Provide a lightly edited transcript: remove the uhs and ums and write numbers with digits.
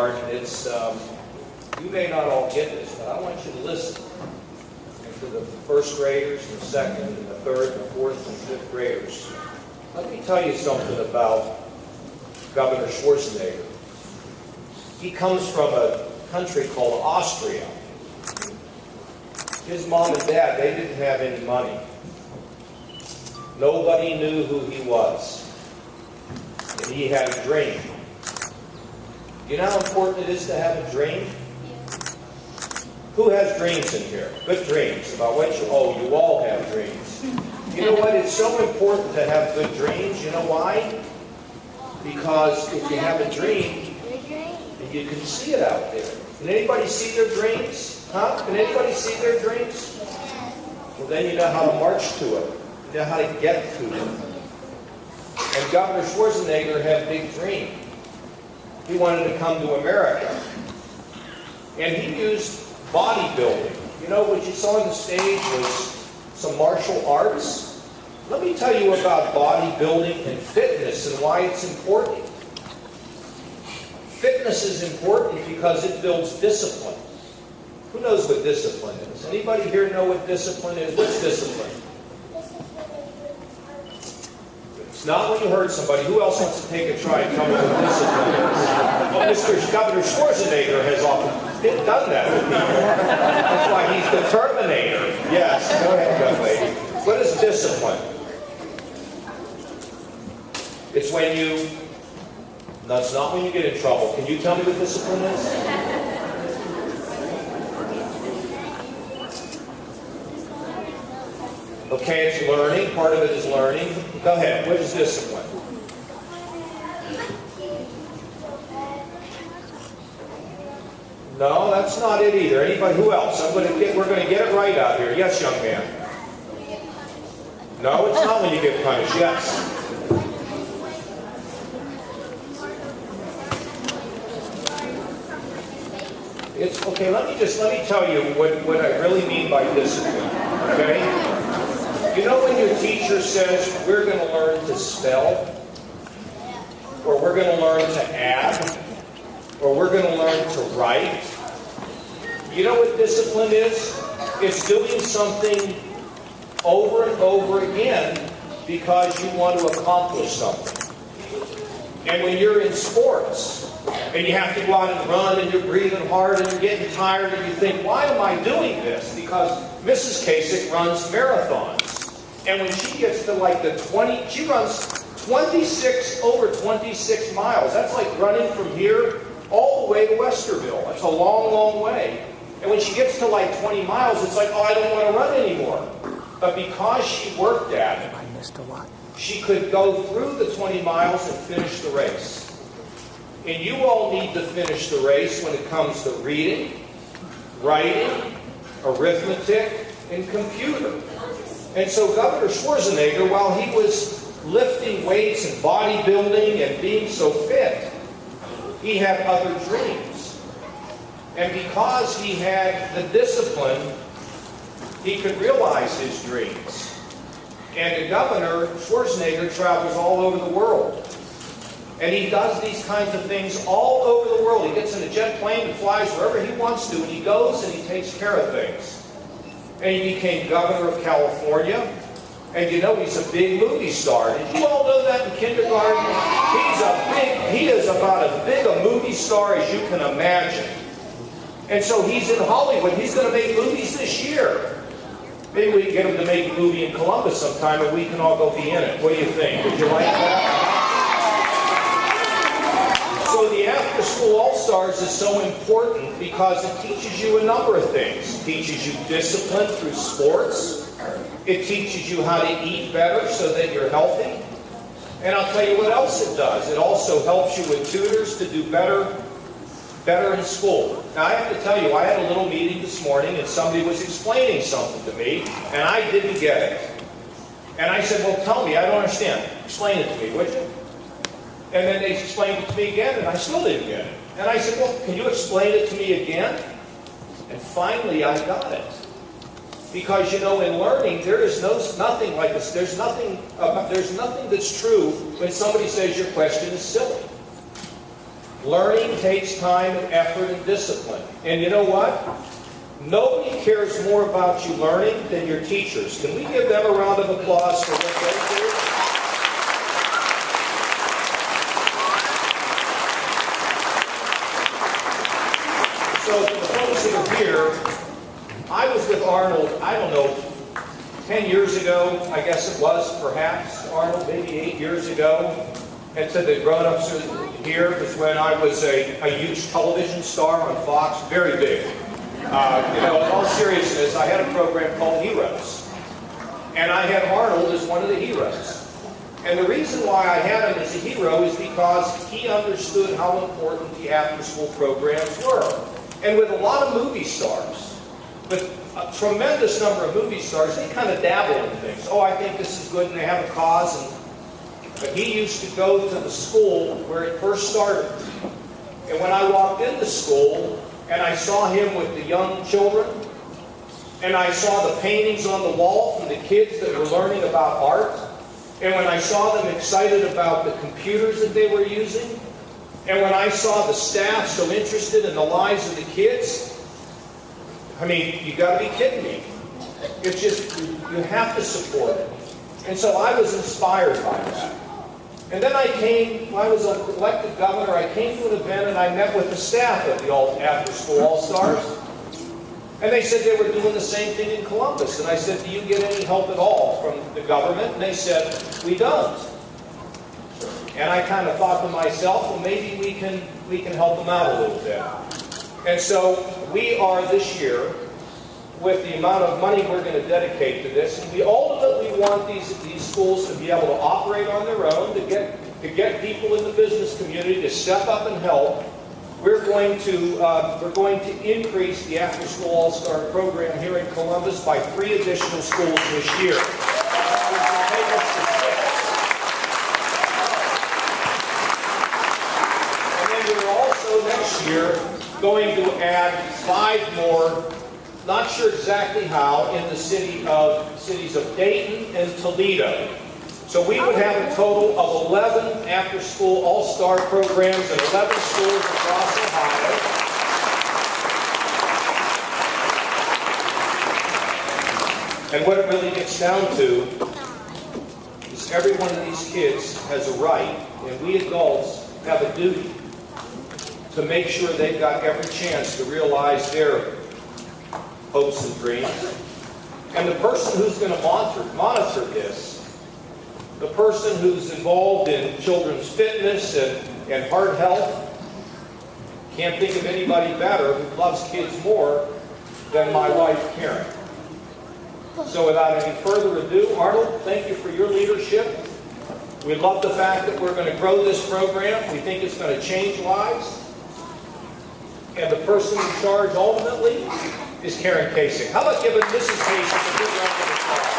kindergarten, it's, you may not all get this, but I want you to listen. And to the first graders, and the second, and the third, and the fourth, and fifth graders. Let me tell you something about Governor Schwarzenegger. He comes from a country called Austria. His mom and dad, they didn't have any money. Nobody knew who he was. And he had a dream. You know how important it is to have a dream? Who has dreams in here? Good dreams. About what you... Oh, you all have dreams. You know what? It's so important to have good dreams. You know why? Because if you have a dream, you can see it out there. Can anybody see their dreams? Huh? Can anybody see their dreams? Well, then you know how to march to it. You know how to get to it. And Governor Schwarzenegger had a big dream. He wanted to come to America. And he used bodybuilding. You know, what you saw on the stage was some martial arts. Let me tell you about bodybuilding and fitness and why it's important. Fitness is important because it builds discipline. Who knows what discipline is? Anybody here know what discipline is? What's discipline? It's not when you hurt somebody. Who else wants to take a try and tell me what discipline is? Well, Mr. Governor Schwarzenegger has often done that with people. That's why he's the Terminator. Yes, go ahead, young lady. What is discipline? It's when you... That's not when you get in trouble. Can you tell me what discipline is? Okay, it's learning. Part of it is learning. Go ahead. What is discipline? No, that's not it either. Anybody? Who else? We're going to get it right out here. Yes, young man. No, it's not when you get punished. Yes. It's okay. Let me tell you what I really mean by discipline. Okay. You know when your teacher says we're going to learn to spell, or we're going to learn to add, or we're going to learn to write. You know what discipline is? It's doing something over and over again because you want to accomplish something. And when you're in sports, and you have to go out and run, and you're breathing hard, and you're getting tired, and you think, why am I doing this? Because Mrs. Kasich runs marathons. And when she gets to like the 20, she runs over 26 miles. That's like running from here all the way to Westerville. That's a long, long way. And when she gets to like 20 miles, it's like, oh, I don't want to run anymore. But because she worked at it, she could go through the 20 miles and finish the race. And you all need to finish the race when it comes to reading, writing, arithmetic, and computer. And so Governor Schwarzenegger, while he was lifting weights and bodybuilding and being so fit, he had other dreams. And because he had the discipline, he could realize his dreams. And the Governor Schwarzenegger travels all over the world. And he does these kinds of things all over the world. He gets in a jet plane and flies wherever he wants to, and he goes and he takes care of things. And he became governor of California. And you know he's a big movie star. Did you all know that in kindergarten? He is about as big a movie star as you can imagine. And so he's in Hollywood. He's going to make movies this year. Maybe we can get him to make a movie in Columbus sometime and we can all go be in it. What do you think? Would you like that? So the After School All-Stars is so important because it teaches you a number of things. It teaches you discipline through sports. It teaches you how to eat better so that you're healthy. And I'll tell you what else it does. It also helps you with tutors to do better in school. Now I have to tell you, I had a little meeting this morning and somebody was explaining something to me and I didn't get it. And I said, well, tell me, I don't understand. Explain it to me, would you? And then they explained it to me again, and I still didn't get it. And I said, well, can you explain it to me again? And finally, I got it. Because, you know, in learning, there is nothing like this. There's nothing that's true when somebody says your question is silly. Learning takes time and effort and discipline. And you know what? Nobody cares more about you learning than your teachers. Can we give them a round of applause for what they do? So for the folks that are here, I was with Arnold, I don't know, 10 years ago, I guess it was, perhaps, Arnold, maybe 8 years ago. And to the grown-ups here was when I was a huge television star on Fox, very big. You know, in all seriousness, I had a program called Heroes. And I had Arnold as one of the heroes. And the reason why I had him as a hero is because he understood how important the after-school programs were. And with a lot of movie stars, with a tremendous number of movie stars, they kind of dabble in things. Oh, I think this is good, and they have a cause. But he used to go to the school where it first started. And when I walked into school, and I saw him with the young children, and I saw the paintings on the wall from the kids that were learning about art, and when I saw them excited about the computers that they were using, and when I saw the staff so interested in the lives of the kids, I mean, you got to be kidding me. It's just, you have to support it. And so I was inspired by that. And then I came, when I was elected governor, I came to an event and I met with the staff of the After-School All-Stars. And they said they were doing the same thing in Columbus. And I said, do you get any help at all from the government? And they said, we don't. And I kind of thought to myself, well, maybe we can help them out a little bit. And so we are this year, with the amount of money we're going to dedicate to this, and we ultimately want these schools to be able to operate on their own, to get people in the business community to step up and help. We're going to increase the After School All-Star program here in Columbus by 3 additional schools this year. And then we're also next year going to add 5 more. Not sure exactly how, in the cities of Dayton and Toledo. So we would have a total of 11 after-school all-star programs in 11 schools across Ohio. And what it really gets down to is every one of these kids has a right, and we adults have a duty to make sure they've got every chance to realize their hopes and dreams. And the person who's going to monitor this, the person who's involved in children's fitness and heart health, can't think of anybody better who loves kids more than my wife, Karen. So without any further ado, Arnold, thank you for your leadership. We love the fact that we're going to grow this program. We think it's going to change lives. And the person in charge ultimately is Karen Kasich. How about giving Mrs. Kasich a good round of applause?